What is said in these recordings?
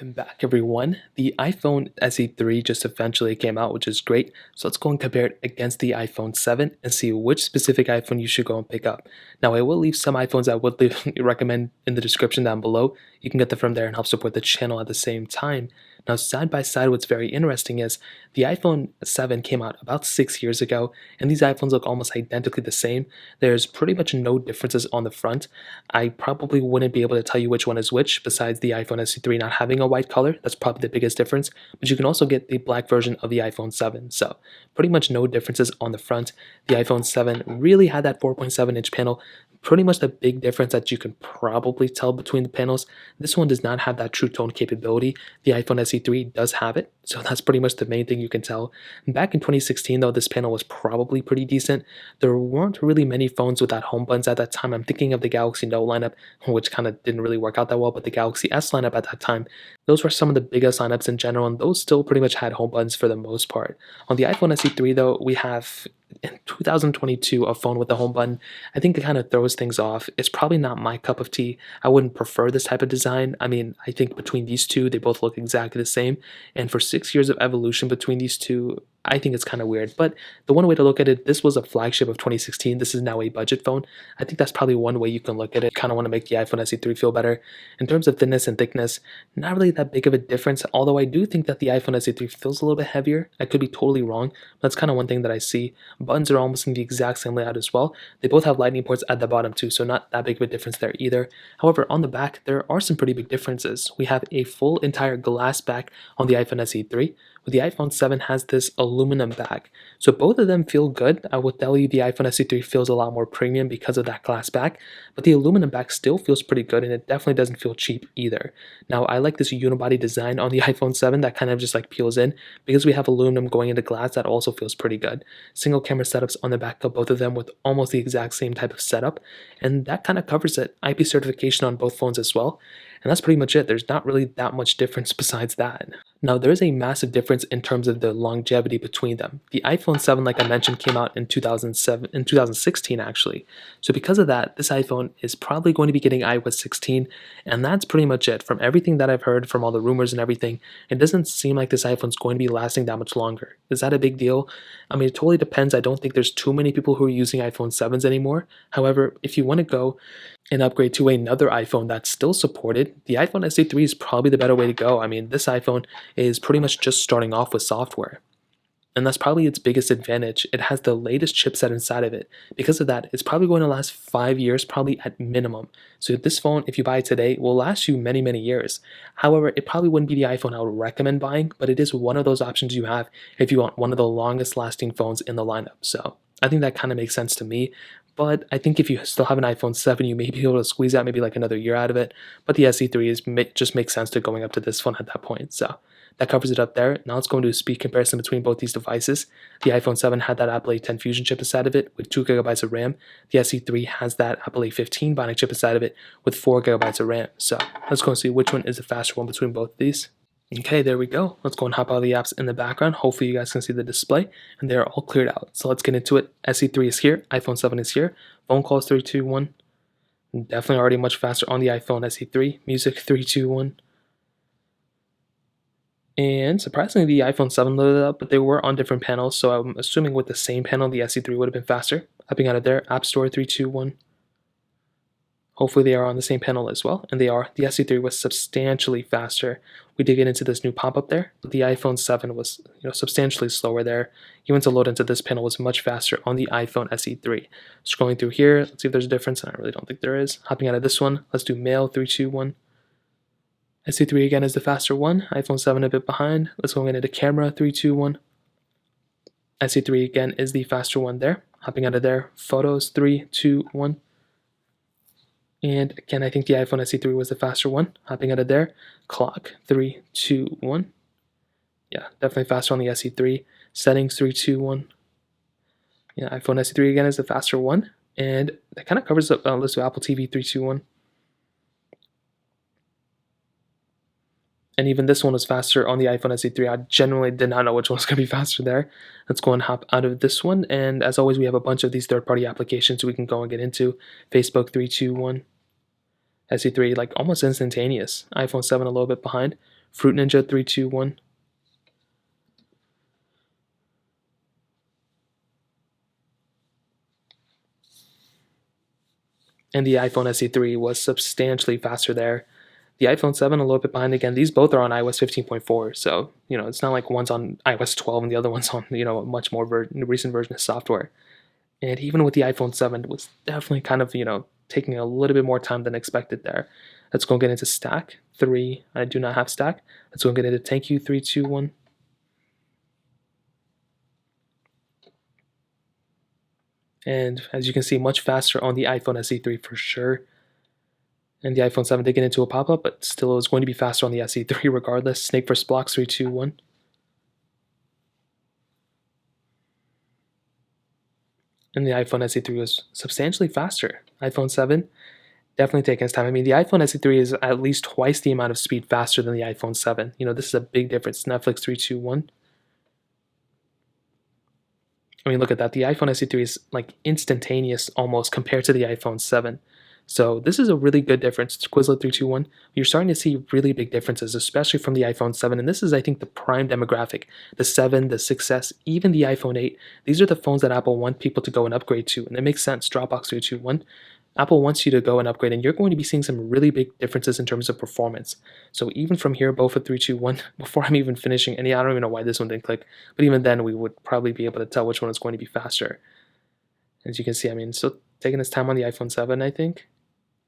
Welcome back, everyone. The iPhone SE3 just eventually came out, which is great. So let's go and compare it against the iPhone 7 and see which specific iPhone you should go and pick up. Now, I will leave some iPhones I would recommend in the description down below. You can get them from there and help support the channel at the same time. Now, side by side, what's very interesting is the iPhone 7 came out about 6 years ago, and these iPhones look almost identically the same. There's pretty much no differences on the front. I probably wouldn't be able to tell you which one is which, besides the iPhone SE3 not having a white color. That's probably the biggest difference, but you can also get the black version of the iPhone 7. So pretty much no differences on the front. The iPhone 7 really had that 4.7-inch panel. Pretty much the big difference that you can probably tell between the panels. This one does not have that true tone capability. The iPhone SE3 does have it, so that's pretty much the main thing you can tell. Back in 2016, though, this panel was probably pretty decent. There weren't really many phones with that home buttons at that time. I'm thinking of the Galaxy Note lineup, which kind of didn't really work out that well, but the Galaxy S lineup at that time, those were some of the biggest lineups in general, and those still pretty much had home buttons for the most part. On the iPhone SE3, though, we have in 2022 a phone with a home button. I think it kind of throws things off. It's probably not my cup of tea. I wouldn't prefer this type of design. I mean, I think between these two, they both look exactly the same. And for 6 years of evolution between these two, I think it's kind of weird. But the one way to look at it, this was a flagship of 2016. This is now a budget phone. I think that's probably one way you can look at it. Kind of want to make the iPhone SE3 feel better. In terms of thinness and thickness, not really that big of a difference, although I do think that the iPhone SE3 feels a little bit heavier. I could be totally wrong. That's kind of one thing that I see. Buttons are almost in the exact same layout as well. They both have lightning ports at the bottom too, so not that big of a difference there either. However, on the back, there are some pretty big differences. We have a full entire glass back on the iPhone SE3, but the iPhone 7 has this aluminum back. So both of them feel good. I will tell you the iPhone SE3 feels a lot more premium because of that glass back, but the aluminum back still feels pretty good, and it definitely doesn't feel cheap either. Now, I like this unibody design on the iPhone 7 that kind of just like peels in. Because we have aluminum going into glass, that also feels pretty good. Single camera setups on the back of both of them with almost the exact same type of setup, and that kind of covers it. IP certification on both phones as well. And that's pretty much it. There's not really that much difference besides that. Now, there is a massive difference in terms of the longevity between them. The iPhone 7, like I mentioned, came out in 2016 actually. So because of that, this iPhone is probably going to be getting iOS 16, and that's pretty much it. From everything that I've heard, from all the rumors and everything, it doesn't seem like this iPhone's going to be lasting that much longer. Is that a big deal? I mean, it totally depends. I don't think there's too many people who are using iPhone 7s anymore. However, if you want to go and upgrade to another iPhone that's still supported, the iPhone SE3 is probably the better way to go. I mean, this iPhone is pretty much just starting off with software, and that's probably its biggest advantage. It has the latest chipset inside of it. Because of that, it's probably going to last 5 years, probably at minimum. So this phone, if you buy it today, will last you many, many years. However, it probably wouldn't be the iPhone I would recommend buying, but it is one of those options you have if you want one of the longest lasting phones in the lineup. So I think that kind of makes sense to me. But I think if you still have an iPhone 7, you may be able to squeeze out maybe like another year out of it. But the SE3 just makes sense to going up to this phone at that point. So that covers it up there. Now let's go into a speed comparison between both these devices. The iPhone 7 had that Apple A10 Fusion chip inside of it with 2 GB of RAM. The SE3 has that Apple A15 Bionic chip inside of it with 4 GB of RAM. So let's go and see which one is the faster one between both of these. Okay, there we go. Let's go and hop out of the apps in the background. Hopefully you guys can see the display, and they're all cleared out. So let's get into it. SE3 is here. iPhone 7 is here. Phone calls 3, 2, 1. Definitely already much faster on the iPhone SE3. Music 3, 2, 1. And surprisingly, the iPhone 7 loaded up, but they were on different panels. So I'm assuming with the same panel, the SE3 would have been faster. Hopping out of there. App Store 3, 2, 1. Hopefully they are on the same panel as well, and they are. The SE3 was substantially faster. We did get into this new pop-up there, but the iPhone 7 was substantially slower there. Even to load into this panel was much faster on the iPhone SE3. Scrolling through here, let's see if there's a difference, and I really don't think there is. Hopping out of this one, let's do Mail 3, 2, 1. SE3 again is the faster one. iPhone 7 a bit behind. Let's go into Camera 3, 2, 1. SE3 again is the faster one there. Hopping out of there, Photos 3, 2, 1. And again, I think the iPhone SE3 was the faster one. Hopping out of there, Clock 3, 2, 1. Yeah, definitely faster on the SE3. Settings 3, 2, 1. Yeah, iPhone SE3 again is the faster one. And that kind of covers up, let's do Apple TV 3, 2, 1. And even this one was faster on the iPhone SE3. I generally did not know which one was going to be faster there. Let's go and hop out of this one. And as always, we have a bunch of these third-party applications we can go and get into. Facebook 3, 2, 1. SE3 like almost instantaneous. iPhone 7 a little bit behind. Fruit Ninja 321. And the iPhone SE3 was substantially faster there. The iPhone 7 a little bit behind again. These both are on iOS 15.4, so it's not like one's on iOS 12 and the other one's on a much more recent version of software. And even with the iPhone 7, it was definitely kind of taking a little bit more time than expected there. Let's go get into stack 3. I do not have stack. Let's go get into thank you 321. And as you can see, much faster on the iPhone SE3 for sure. And the iPhone 7 did get into a pop-up, but still it was going to be faster on the SE3 regardless. Snake vs. Blocks 321. And the iPhone SE3 was substantially faster. iPhone 7 definitely taking its time. I mean, the iPhone SE3 is at least twice the amount of speed faster than the iPhone 7. This is a big difference. Netflix 321. I mean, look at that. The iPhone SE3 is like instantaneous almost compared to the iPhone 7. So this is a really good difference. Quizlet 321. You're starting to see really big differences, especially from the iPhone 7. And this is, I think, the prime demographic. The 7, the 6S, even the iPhone 8. These are the phones that Apple want people to go and upgrade to. And it makes sense. Dropbox 321. Apple wants you to go and upgrade, and you're going to be seeing some really big differences in terms of performance. So even from here, both at 321, before I'm even finishing any, I don't even know why this one didn't click, but even then we would probably be able to tell which one is going to be faster. As you can see, I mean, still taking its time on the iPhone 7, I think.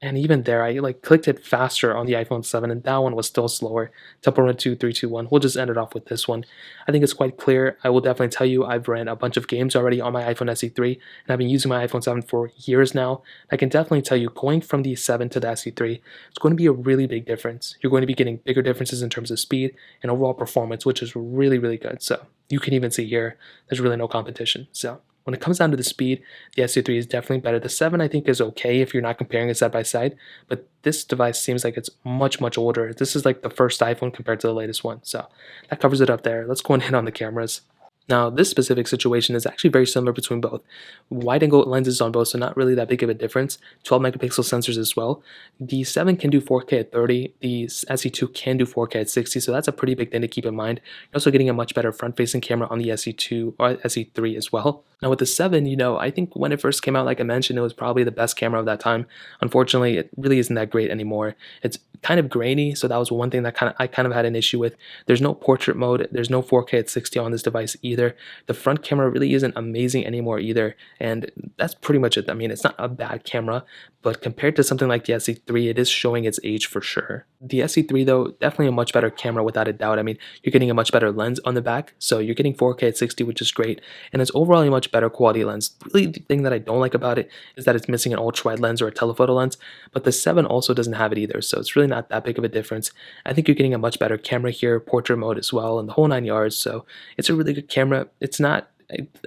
And even there, I clicked it faster on the iPhone 7, and that one was still slower. Temple Run 2, 321. We'll just end it off with this one. I think it's quite clear. I will definitely tell you I've ran a bunch of games already on my iPhone SE3, and I've been using my iPhone 7 for years now. I can definitely tell you going from the 7 to the SE3, it's going to be a really big difference. You're going to be getting bigger differences in terms of speed and overall performance, which is really, really good. So you can even see here, there's really no competition. So when it comes down to the speed, the SE3 is definitely better. The 7, I think, is okay if you're not comparing it side by side, but this device seems like it's much, much older. This is like the first iPhone compared to the latest one, so that covers it up there. Let's go and hit on the cameras. Now, this specific situation is actually very similar between both. Wide-angle lenses on both, so not really that big of a difference. 12-megapixel sensors as well. The 7 can do 4K at 30. The SE2 can do 4K at 60, so that's a pretty big thing to keep in mind. You're also getting a much better front-facing camera on the SE2 or SE3 as well. Now, with the 7, I think when it first came out, like I mentioned, it was probably the best camera of that time. Unfortunately, it really isn't that great anymore. It's kind of grainy, so that was one thing that I kind of had an issue with. There's no portrait mode. There's no 4K at 60 on this device either. The front camera really isn't amazing anymore either, and that's pretty much it. I mean, it's not a bad camera, but compared to something like the SE3, it is showing its age for sure. The SE3, though, definitely a much better camera without a doubt. I mean, you're getting a much better lens on the back, so you're getting 4K at 60, which is great, and it's overall a much better quality lens. Really, the thing that I don't like about it is that it's missing an ultra-wide lens or a telephoto lens, but the 7 also doesn't have it either, so it's really not that big of a difference. I think you're getting a much better camera here, portrait mode as well, and the whole 9 yards, so it's a really good camera. It's not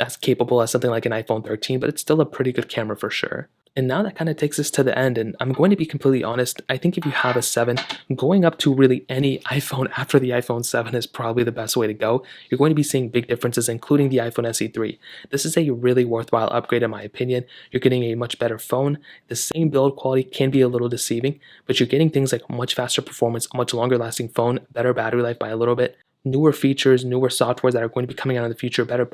as capable as something like an iPhone 13, but it's still a pretty good camera for sure. And now that kind of takes us to the end, and I'm going to be completely honest, I think if you have a 7, going up to really any iPhone after the iPhone 7 is probably the best way to go. You're going to be seeing big differences, including the iPhone SE3. This is a really worthwhile upgrade in my opinion. You're getting a much better phone. The same build quality can be a little deceiving, but you're getting things like much faster performance, a much longer lasting phone, better battery life by a little bit, newer features, newer software that are going to be coming out in the future, better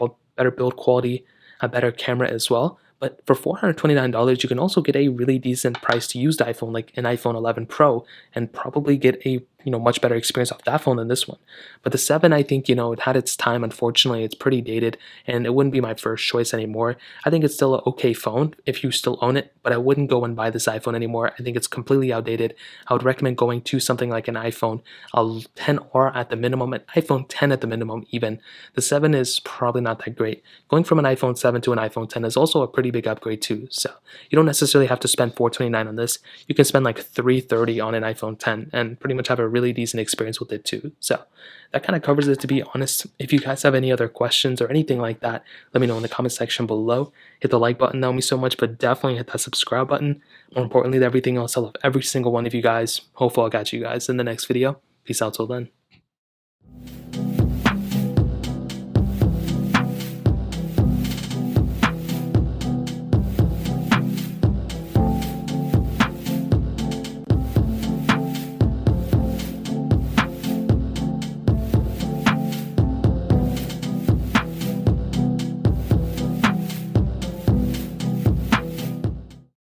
build quality, a better camera as well. But for $429, you can also get a really decent priced used iPhone, like an iPhone 11 Pro, and probably get a much better experience off that phone than this one. But the 7, I think, it had its time. Unfortunately, it's pretty dated, and it wouldn't be my first choice anymore. I think it's still an okay phone if you still own it, but I wouldn't go and buy this iPhone anymore. I think it's completely outdated. I would recommend going to something like an iPhone 10R at the minimum, an iPhone 10 at the minimum even. The 7 is probably not that great. Going from an iPhone 7 to an iPhone 10 is also a pretty big upgrade too, so you don't necessarily have to spend $429 on this. You can spend like $330 on an iPhone 10 and pretty much have a really decent experience with it too. So that kind of covers it, to be honest. If you guys have any other questions or anything like that, let me know in the comment section below. Hit the like button, that would mean so much, but definitely hit that subscribe button. More importantly than everything else, I love every single one of you guys. Hopefully I'll catch you guys in the next video. Peace out till then.